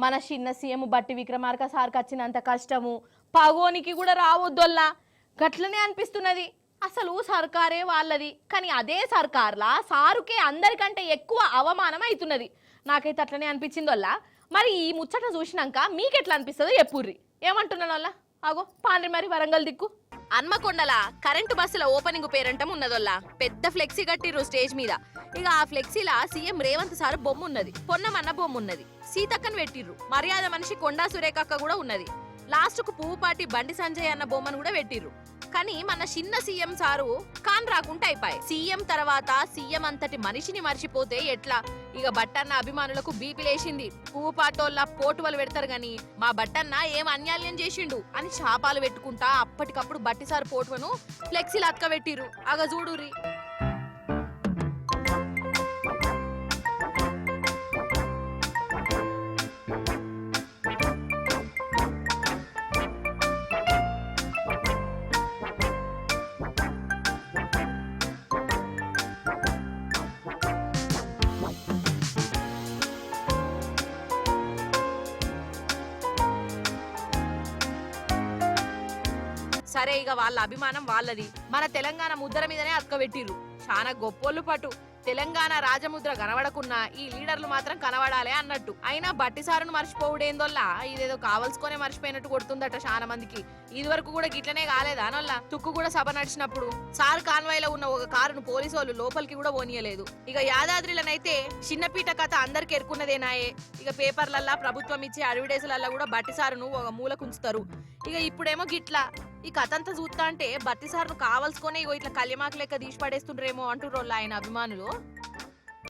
మన చిన్న సీఎం బట్టి విక్రమార్క సార్కి వచ్చినంత కష్టము పగోనికి కూడా రావద్దొల్లా గట్లనే అనిపిస్తున్నది. అసలు సర్కారే వాళ్ళది, కానీ అదే సర్కార్లా సారుకే అందరికంటే ఎక్కువ అవమానం అవుతున్నది. నాకైతే అట్లనే అనిపించిందోల్లా. మరి ఈ ముచ్చట చూసినాక మీకెట్లా అనిపిస్తుందో చెప్పుర్రి. ఏమంటున్నాను వల్ల ఆగో పాండ్రి మరి వరంగల్ దిక్కు హన్మకొండల కరెంటు బస్సుల ఓపెనింగ్ పేరంటం ఉన్నదోల్లా. పెద్ద ఫ్లెక్సీ కట్టిర్రు స్టేజ్ మీద. ఇక ఆ ఫ్లెక్సీలా సీఎం రేవంత్ సార్ బొమ్మ ఉన్నది, పొన్నమన్న బొమ్మ ఉన్నది, సీతక్కని పెట్టిర్రు, మర్యాద మనిషి కొండా సురేఖక్క కూడా ఉన్నది, లాస్ట్ కు పువ్వుపాటి బండి సంజయ్ అన్న బొమ్మను కూడా పెట్టిర్రు. కానీ మన చిన్న సీఎం సారు కాన్ రాకుంటే అయిపోయి. సీఎం తర్వాత సీఎం అంతటి మనిషిని మర్చిపోతే ఎట్లా? ఇక బట్టన్న అభిమానులకు బీపీ లేచింది. పువ్వుపాటోళ్ళ పోటువలు పెడతారు గాని మా బట్టన్న ఏం అన్యాయం చేసిండు అని శాపాలు పెట్టుకుంటా అప్పటికప్పుడు బట్టిసారు పోటువను ఫ్లెక్సీలు అతకబెట్టిర్రు. అగ చూడుర్రి. సరే ఇక వాళ్ళ అభిమానం వాళ్ళది, మన తెలంగాణ ముద్ర మీదనే అతకబెట్టిర్రు. చాలా గొప్పోళ్ళు పట్టు. తెలంగాణ రాజముద్ర కనబడకున్నా ఈ లీడర్లు మాత్రం కనబడాలే అన్నట్టు. అయినా బట్టిసారును మర్చిపోవుడేందోల్లా ఇదేదో కావలసుకొనే మర్చిపోయినట్టు కొడుతుందట చాలా మందికి. ఇది వరకు కూడా గిట్లనే కాలేదా అనొల్లా. తుక్కు కూడా సభ నడిచినప్పుడు సార్ కాన్వాయ్లో ఉన్న ఒక కారును పోలీసు వాళ్ళు లోపలికి కూడా పోనీయలేదు. ఇక యాదాద్రిలనైతే చిన్నపీట కథ అందరికి ఎరుకున్నదేనాయే. ఇక పేపర్లల్లా ప్రభుత్వం ఇచ్చే అడ్వర్టైజ్లల్లా కూడా బట్టిసారును ఒక మూలకుంచుతారు. ఇక ఇప్పుడేమో గిట్లా. ఈ కథ అంతా చూస్తా అంటే బట్టిసారును కావలసుకొని ఇట్లా కళ్యమాకు లెక్క తీసి పడేస్తుండ్రేమో అంటుర్రోళ్ళు ఆయన అభిమానులు.